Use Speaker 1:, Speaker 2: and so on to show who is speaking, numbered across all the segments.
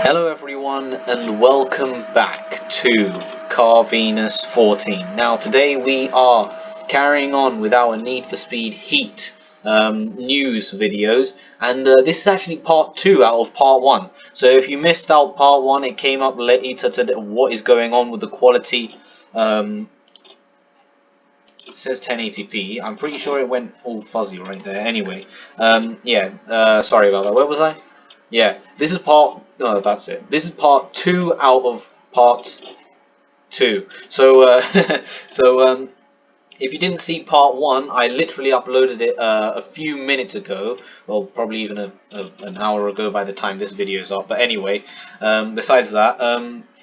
Speaker 1: Hello everyone and welcome back to Car Venus 14. Now today we are carrying on with our Need for Speed Heat news videos, and this is actually part 2 out of part 1. So if you missed out part 1, it came up later today what is going on with the quality. It says 1080p. I'm pretty sure it went all fuzzy right there. Anyway, sorry about that. Where was I? Yeah, this is part. No, that's it. This is part 2 out of part 2. So, if you didn't see part 1, I literally uploaded it a few minutes ago, or probably even an hour ago by the time this video is up. But anyway, besides that,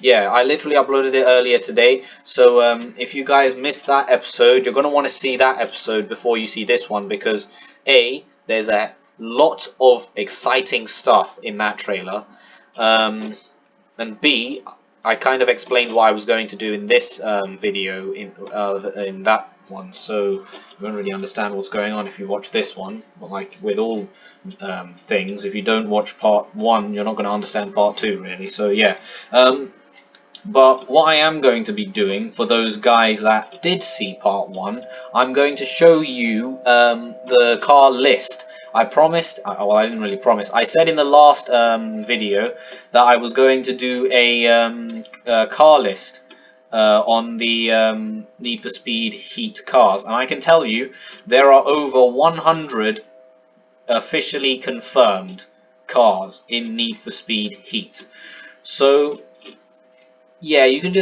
Speaker 1: yeah, I literally uploaded it earlier today. So, if you guys missed that episode, you're gonna want to see that episode before you see this one because there's a lot of exciting stuff in that trailer, and B, I kind of explained what I was going to do in this video in that one, so you won't really understand what's going on if you watch this one. But like with all things, if you don't watch part 1, you're not going to understand part 2 really. So yeah. But what I am going to be doing for those guys that did see part 1, I'm going to show you the car list. I promised, well, I didn't really promise. I said in the last video that I was going to do a car list on the Need for Speed Heat cars. And I can tell you, there are over 100 officially confirmed cars in Need for Speed Heat. So yeah, you can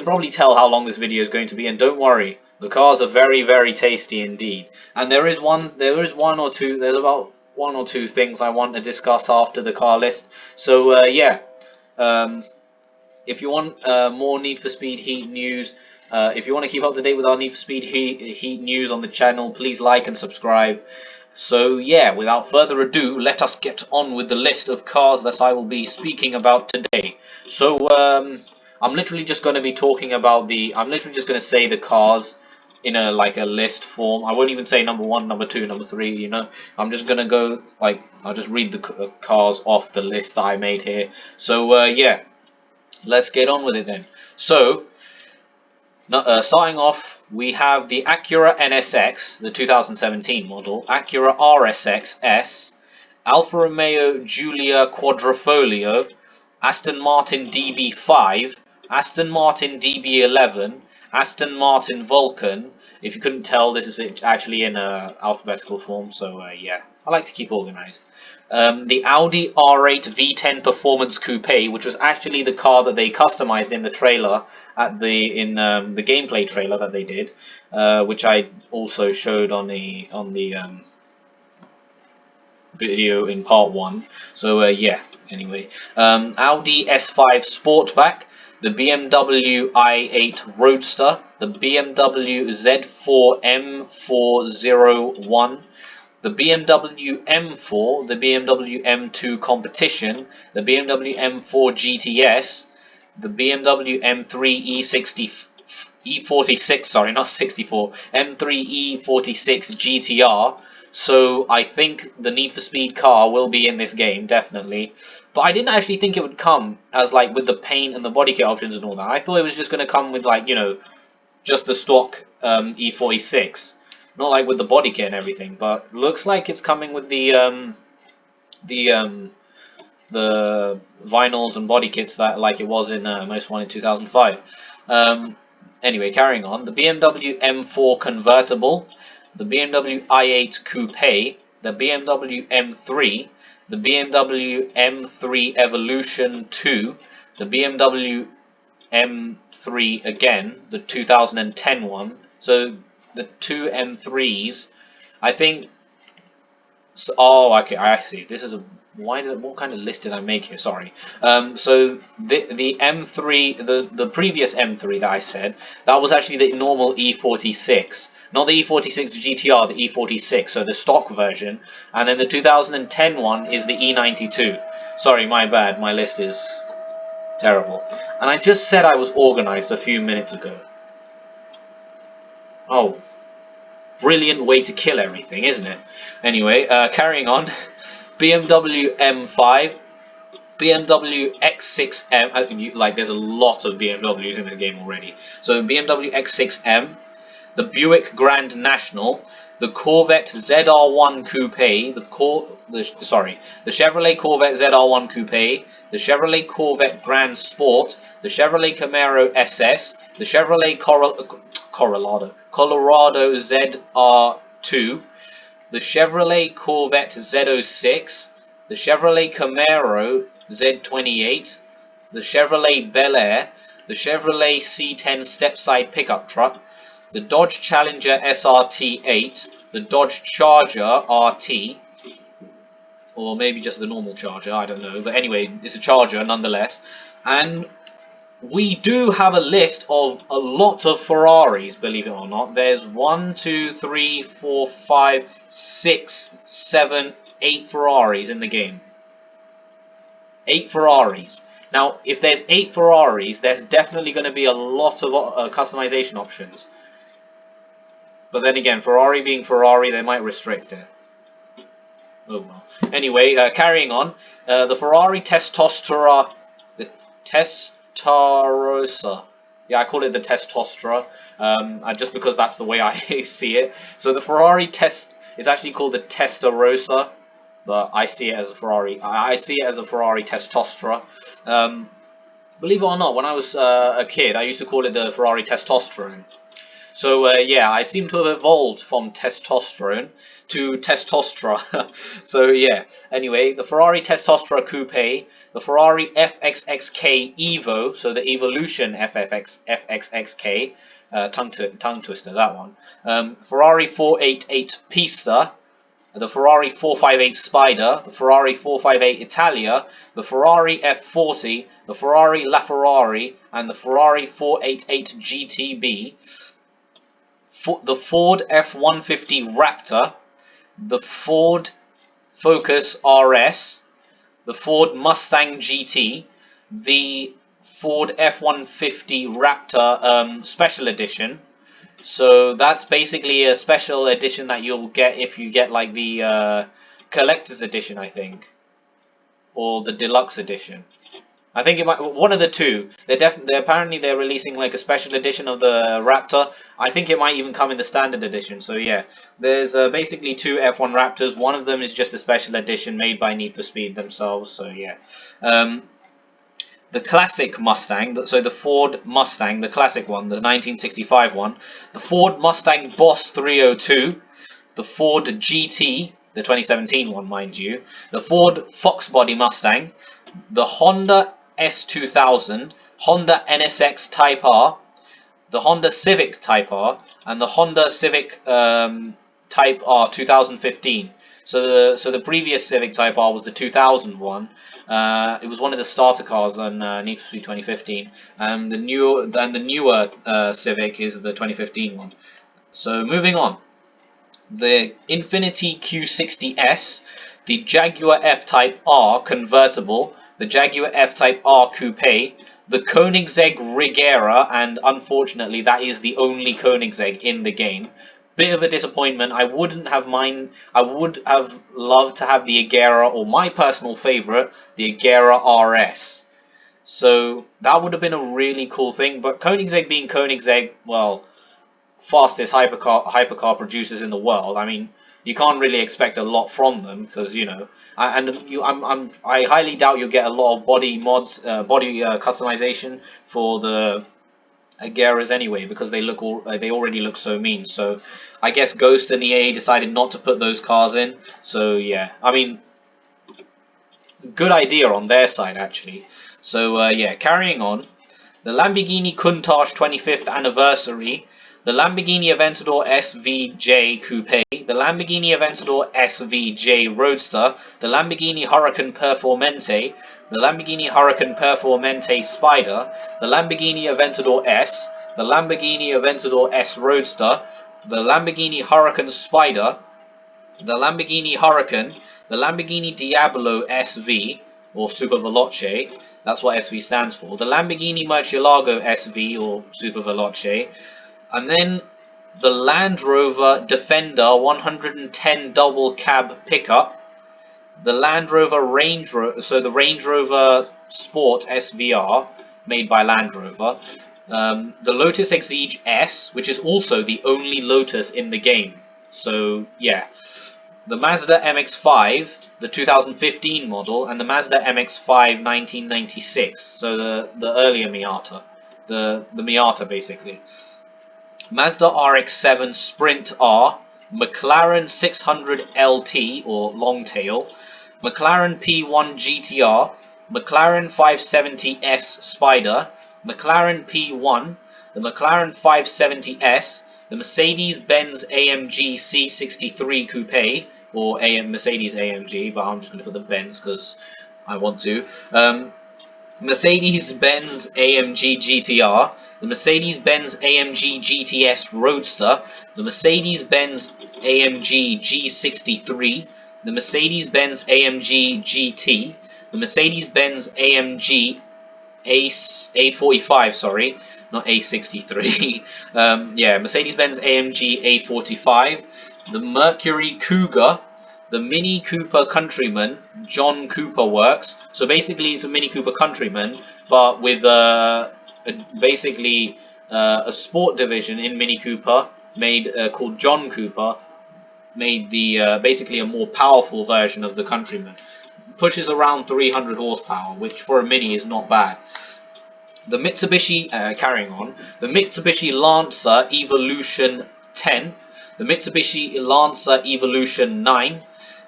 Speaker 1: probably tell how long this video is going to be, and don't worry, the cars are very, very tasty indeed. And there's about one or two things I want to discuss after the car list. So yeah, if you want more Need for Speed Heat news, if you want to keep up to date with our Need for Speed Heat news on the channel, please like and subscribe. So yeah, without further ado, let us get on with the list of cars that I will be speaking about today. So I'm literally just going to be talking about I'm literally just going to say the cars in a list form. I won't even say number 1, number 2, number 3, you know. I'm just going to go I'll just read the cars off the list that I made here. So yeah, let's get on with it then. So starting off, we have the Acura NSX, the 2017 model, Acura RSX S, Alfa Romeo Giulia Quadrifoglio, Aston Martin DB5, Aston Martin DB11, Aston Martin Vulcan. If you couldn't tell, this is actually in alphabetical form, so yeah, I like to keep organized. The Audi R8 V10 Performance Coupe, which was actually the car that they customized in the trailer the gameplay trailer that they did, which I also showed on the video in part 1. So yeah, anyway, Audi S5 Sportback, the BMW i8 Roadster, the BMW Z4 M401, the BMW M4, the BMW M2 Competition, the BMW M4 GTS, the BMW M3 E46, sorry, not 64, M3 E46 GTR. So I think the Need for Speed car will be in this game, definitely. But I didn't actually think it would come as with the paint and the body kit options and all that. I thought it was just going to come with just the stock E46, not with the body kit and everything. But looks like it's coming with the vinyls and body kits that it was in Most Wanted 2005. Anyway, carrying on, the BMW M4 convertible, the BMW i8 coupe, the BMW M3, the BMW M3 Evolution 2, the BMW M3 again, the 2010 one. So the two M3s, I think. So, oh, okay, I see. This is what kind of list did I make here? Sorry. So the M3, the previous M3 that I said, that was actually the normal E46, not the E46 GTR, the E46, so the stock version, and then the 2010 one is the E92. Sorry, my bad. My list is terrible, and I just said I was organized a few minutes ago. Oh. Brilliant way to kill everything, isn't it? Anyway, carrying on. BMW M5, BMW X6M, like there's a lot of BMWs in this game already. So BMW X6M, the Buick Grand National, the Corvette ZR1 Coupe, the Chevrolet Corvette ZR1 Coupe, the Chevrolet Corvette Grand Sport, the Chevrolet Camaro SS, the Chevrolet Colorado ZR2, the Chevrolet Corvette Z06, the Chevrolet Camaro Z28, the Chevrolet Bel Air, the Chevrolet C10 stepside pickup truck, the Dodge Challenger SRT8, the Dodge Charger RT, or maybe just the normal Charger, I don't know, but anyway, it's a Charger nonetheless, and we do have a list of a lot of Ferraris, believe it or not. There's 1, 2, 3, 4, 5, 6, 7, 8 Ferraris in the game. 8 Ferraris. Now, if there's 8 Ferraris, there's definitely going to be a lot of customization options. But then again, Ferrari being Ferrari, they might restrict it. Oh well. Anyway, carrying on. The Ferrari Testarossa. Yeah, I call it the Testarossa, just because that's the way I see it. So the Ferrari it's actually called the Testarossa, but I see it as a Ferrari. I see it as a Ferrari Testarossa. Believe it or not, when I was a kid, I used to call it the Ferrari Testosterone. So yeah, I seem to have evolved from testosterone to testosterone. So yeah, anyway, the Ferrari Testosterone Coupe, the Ferrari FXXK Evo, so the Evolution FXXK, tongue twister that one. Ferrari 488 Pista, the Ferrari 458 Spider, the Ferrari 458 Italia, the Ferrari F40, the Ferrari LaFerrari, and the Ferrari 488 GTB. The Ford F-150 Raptor, the Ford Focus RS, the Ford Mustang GT, the Ford F-150 Raptor Special Edition. So that's basically a special edition that you'll get if you get like the Collector's Edition, I think, or the Deluxe Edition. I think it might one of the two. Apparently they're releasing like a special edition of the Raptor. I think it might even come in the standard edition. So yeah, there's basically 2 F1 Raptors. One of them is just a special edition made by Need for Speed themselves. So yeah, the classic Mustang. So the Ford Mustang, the classic one, the 1965 one. The Ford Mustang Boss 302. The Ford GT, the 2017 one, mind you. The Ford Fox Body Mustang. The Honda S2000, Honda NSX Type R, the Honda Civic Type R, and the Honda Civic Type R 2015. So the previous Civic Type R was the 2001. It was one of the starter cars on Need for Speed 2015, and the newer Civic is the 2015 one. So moving on, the Infiniti Q60S, the Jaguar F-Type R convertible, the Jaguar F-Type R Coupe, the Koenigsegg Regera, and unfortunately that is the only Koenigsegg in the game. Bit of a disappointment. I would have loved to have the Agera, or my personal favourite, the Agera RS. So that would have been a really cool thing, but Koenigsegg being Koenigsegg, well, fastest hypercar producers in the world. I mean, you can't really expect a lot from them because I highly doubt you'll get a lot of body mods, customization for the Ageras anyway, because they already look so mean. So I guess Ghost and EA decided not to put those cars in. So yeah, I mean, good idea on their side actually. So yeah, carrying on, the Lamborghini Countach 25th anniversary. The Lamborghini Aventador SVJ Coupe, the Lamborghini Aventador SVJ Roadster, the Lamborghini Huracan Performante, the Lamborghini Huracan Performante Spider, the Lamborghini Aventador S, the Lamborghini Aventador S Roadster, the Lamborghini Huracan Spider, the Lamborghini Huracan, the Lamborghini Diablo SV, or Super Veloce, that's what SV stands for, the Lamborghini Murcielago SV, or Super Veloce, and then the Land Rover Defender 110 double cab pickup, the Land Rover so the Range Rover Sport SVR, made by Land Rover, the Lotus Exige S, which is also the only Lotus in the game. So yeah, the Mazda MX-5, the 2015 model, and the Mazda MX-5 1996. So the earlier Miata, the Miata basically. Mazda RX-7 Sprint R, McLaren 600 LT or Longtail, McLaren P1 GTR, McLaren 570S Spider, McLaren P1, the McLaren 570S, the Mercedes-Benz AMG C63 Coupe, or Mercedes AMG, but I'm just going to put the Benz because I want to. Mercedes-Benz AMG GTR, the Mercedes-Benz AMG GTS Roadster, the Mercedes-Benz AMG G63, the Mercedes-Benz AMG GT, the Mercedes-Benz AMG A45, sorry, not A63. Yeah, Mercedes-Benz AMG A45, the Mercury Cougar, the Mini Cooper Countryman, John Cooper Works. So basically, it's a Mini Cooper Countryman, but with basically a sport division in Mini Cooper made called John Cooper, made the basically a more powerful version of the Countryman. Pushes around 300 horsepower, which for a Mini is not bad. The Mitsubishi, carrying on, the Mitsubishi Lancer Evolution 10, the Mitsubishi Lancer Evolution 9,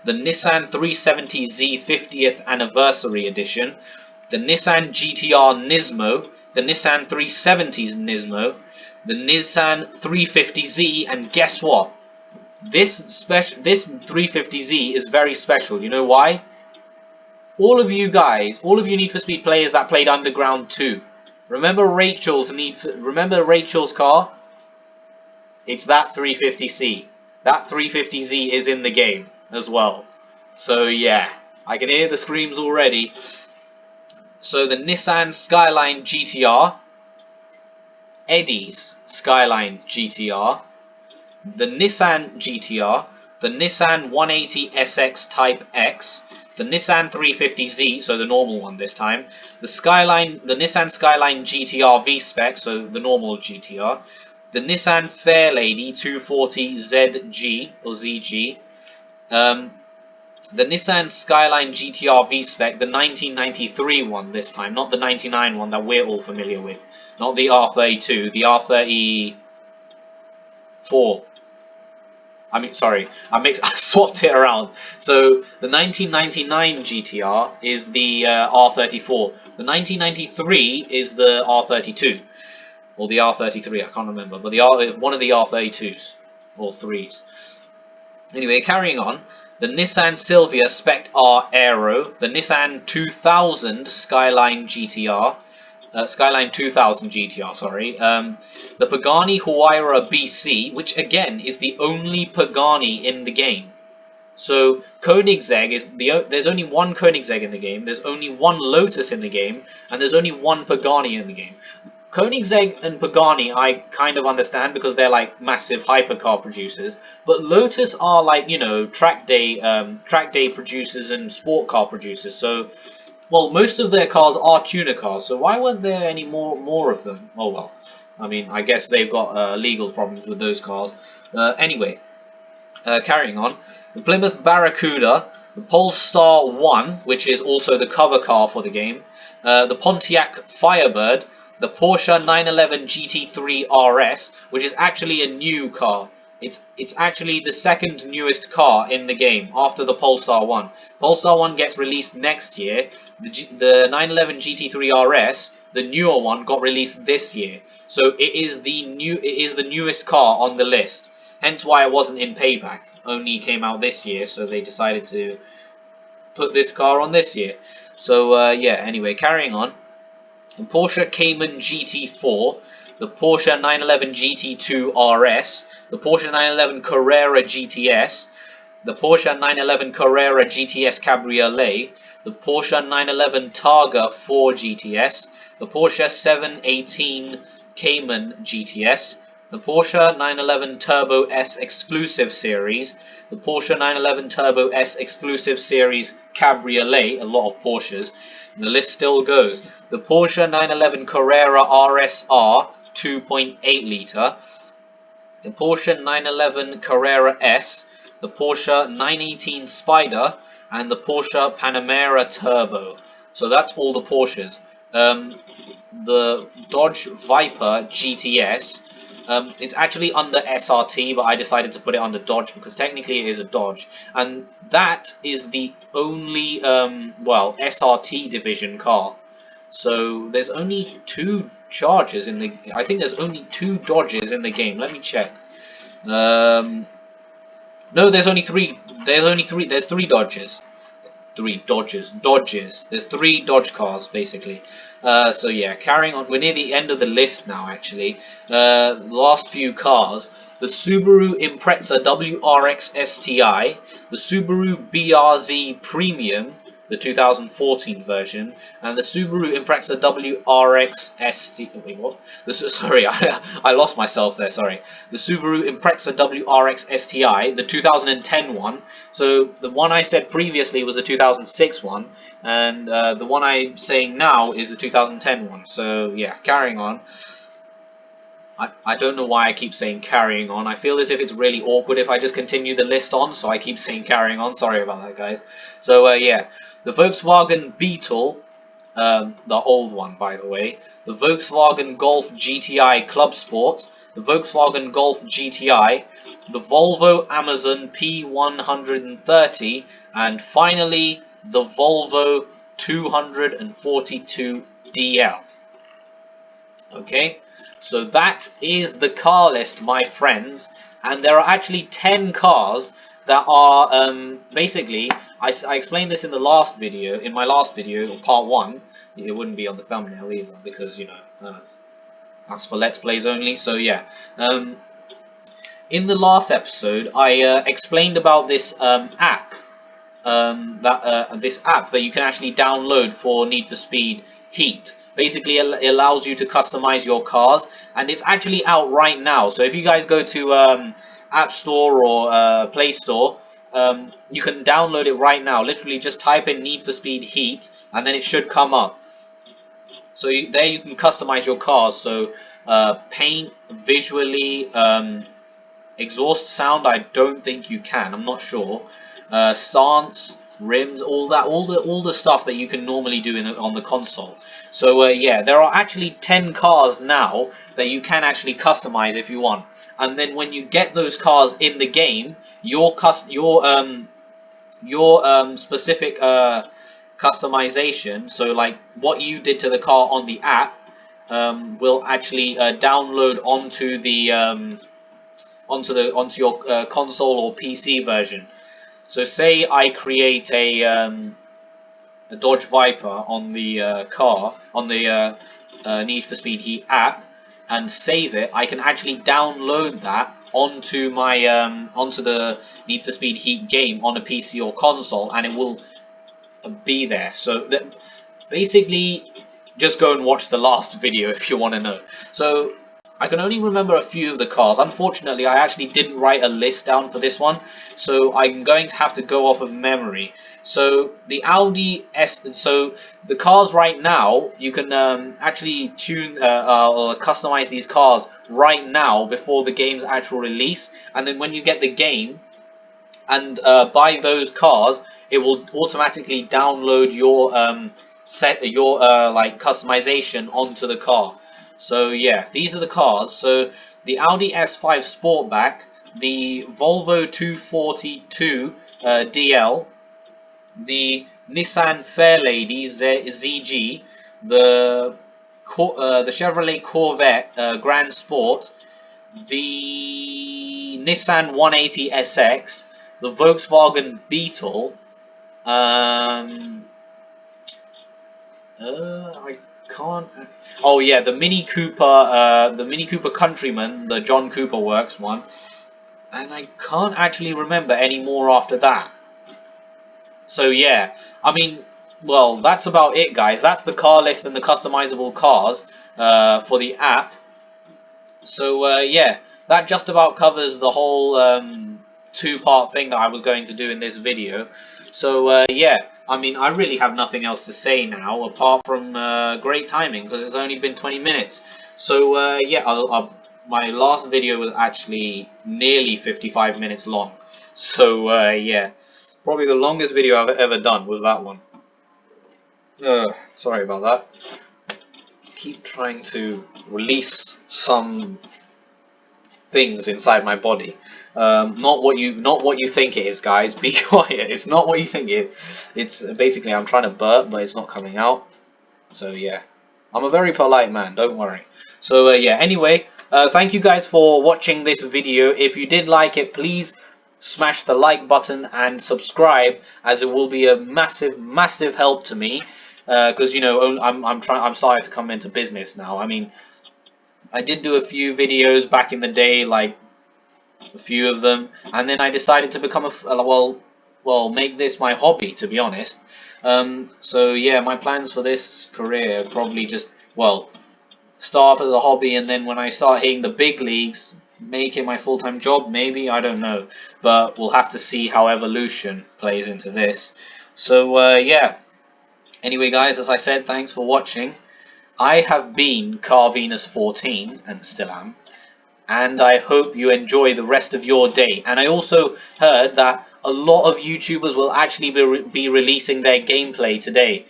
Speaker 1: the Nissan 370Z 50th Anniversary Edition, the Nissan GTR Nismo, the Nissan 370s Nismo, the Nissan 350Z, and guess what? This 350Z is very special. You know why? All of you guys, all of you Need for Speed players that played Underground 2, remember Rachel's car? It's that 350Z. That 350Z is in the game as well. So yeah, I can hear the screams already. So the Nissan Skyline GTR, Eddie's Skyline GTR, the Nissan GTR, the Nissan 180SX Type X, the Nissan 350Z, so the normal one this time, the Nissan Skyline GTR V-Spec, so the normal GTR, the Nissan Fairlady 240ZG or ZG, the Nissan Skyline GTR V-Spec, the 1993 one this time, not the 99 one that we're all familiar with, not the R32, the R34. Sorry, I swapped it around. So the 1999 GTR is the R34. The 1993 is the R32, or the R33. I can't remember, but one of the R32s or 3s. Anyway, carrying on. The Nissan Silvia Spec R Aero, the Nissan 2000 Skyline GTR. Skyline 2000 GTR, sorry. The Pagani Huayra BC, which again is the only Pagani in the game. So Koenigsegg there's only one Koenigsegg in the game, there's only one Lotus in the game, and there's only one Pagani in the game. Koenigsegg and Pagani I kind of understand because they're like massive hypercar producers, but Lotus are like, you know, track day producers and sport car producers. So, well, most of their cars are tuner cars, so why weren't there any more of them? Oh well, I mean, I guess they've got legal problems with those cars. Anyway, carrying on, the Plymouth Barracuda, the Polestar 1, which is also the cover car for the game, the Pontiac Firebird, the Porsche 911 GT3 RS, which is actually a new car. It's actually the second newest car in the game after the Polestar 1. Polestar 1 gets released next year. The 911 GT3 RS, the newer one, got released this year. So it is the newest car on the list. Hence why it wasn't in Payback. Only came out this year, so they decided to put this car on this year. So yeah, anyway, carrying on. The Porsche Cayman GT4, the Porsche 911 GT2 RS, the Porsche 911 Carrera GTS, the Porsche 911 Carrera GTS Cabriolet, the Porsche 911 Targa 4 GTS, the Porsche 718 Cayman GTS, the Porsche 911 Turbo S Exclusive Series, the Porsche 911 Turbo S Exclusive Series Cabriolet, a lot of Porsches, and the list still goes. The Porsche 911 Carrera RSR 2.8 litre, the Porsche 911 Carrera S, the Porsche 918 Spider, and the Porsche Panamera Turbo. So that's all the Porsches. The Dodge Viper GTS, it's actually under SRT, but I decided to put it under Dodge because technically it is a Dodge, and that is the only well, SRT division car. So there's only 2 Chargers in the. I think there's only 2 Dodges in the game. Let me check. No, there's only 3. There's 3 Dodges. 3 Dodges. There's 3 Dodge cars basically. So yeah, carrying on. We're near the end of the list now. Actually, last few cars: the Subaru Impreza WRX STI, the Subaru BRZ Premium, the 2014 version, and the Subaru Impreza WRX ST. Wait, what? Sorry, I lost myself there. Sorry. The Subaru Impreza WRX STI, the 2010 one. So the one I said previously was the 2006 one, and the one I'm saying now is the 2010 one. So yeah, carrying on. I don't know why I keep saying carrying on. I feel as if it's really awkward if I just continue the list on, so I keep saying carrying on. Sorry about that, guys. So yeah, the Volkswagen Beetle, the old one by the way, the Volkswagen Golf GTI Club Sport, the Volkswagen Golf GTI, the Volvo Amazon P130, and finally the Volvo 242DL. Okay, so that is the car list, my friends, and there are actually 10 cars that are basically, I explained this in the last video, in my last video, part 1. It wouldn't be on the thumbnail either because, you know, that's for Let's Plays only. So yeah, in the last episode I explained about this app, this app that you can actually download for Need for Speed Heat. Basically, it allows you to customize your cars, and it's actually out right now. So if you guys go to App Store or Play Store, you can download it right now. Literally, just type in Need for Speed Heat, and then it should come up. So there you can customize your cars. So paint, visually, exhaust sound. I don't think you can. I'm not sure. Stance, rims, all the stuff that you can normally do on the console. So yeah, there are actually 10 cars now that you can actually customize if you want. And then when you get those cars in the game, your specific customization, so like what you did to the car on the app, will actually download onto your console or PC version. So say I create a Dodge Viper on the car, on the Need for Speed Heat app, and save it, I can actually download that onto my onto the Need for Speed Heat game on a PC or console, and it will be there. So that basically, just go and watch the last video if you want to know. So I can only remember a few of the cars. Unfortunately, I actually didn't write a list down for this one, so I'm going to have to go off of memory. So the Audi S, so the cars right now, you can actually tune or customize these cars right now before the game's actual release, and then when you get the game and buy those cars, it will automatically download your like customization onto the car. So yeah, these are the cars. So the Audi S5 Sportback, the Volvo 242 DL, the Nissan Fairlady ZG, the Chevrolet Corvette Grand Sport, the Nissan 180 SX, the Volkswagen Beetle, I can't. Oh yeah, the Mini Cooper Countryman, the John Cooper Works one, and I can't actually remember any more after that. So yeah, I mean, well, that's about it, guys. That's the car list and the customizable cars for the app. So yeah, that just about covers the whole two-part thing that I was going to do in this video. So yeah, I mean, I really have nothing else to say now apart from great timing, because it's only been 20 minutes. So yeah, my last video was actually nearly 55 minutes long. So yeah, probably the longest video I've ever done was that one. Sorry about that. Keep trying to release some things inside my body. Not what you think it is, guys. Be quiet. It's not what you think it is. It's basically I'm trying to burp, but it's not coming out. So yeah, I'm a very polite man. Don't worry. So yeah. Anyway, thank you guys for watching this video. If you did like it, please smash the like button and subscribe, as it will be a massive help to me. Because you know, I'm starting to come into business now. I mean, I did do a few videos back in the day, like a few of them, and then I decided to become well, make this my hobby, to be honest. So yeah, my plans for this career probably just, well, start off as a hobby, and then when I start hitting the big leagues, make it my full-time job, maybe, I don't know. But we'll have to see how evolution plays into this. So yeah, anyway guys, as I said, thanks for watching. I have been CarVenus14, and still am, and I hope you enjoy the rest of your day. And I also heard that a lot of YouTubers will actually be releasing their gameplay today.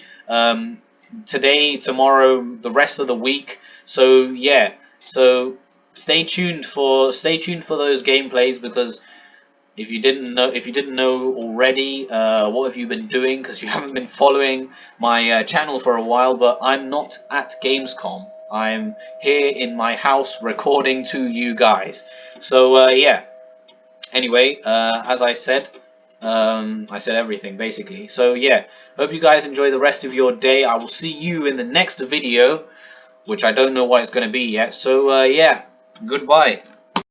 Speaker 1: Today, tomorrow, the rest of the week. So yeah, so stay tuned for those gameplays, because if you didn't know already, what have you been doing? Because you haven't been following my channel for a while. But I'm not at Gamescom. I'm here in my house recording to you guys. So yeah. Anyway, as I said everything basically. So yeah, hope you guys enjoy the rest of your day. I will see you in the next video, which I don't know what it's going to be yet. So yeah, goodbye.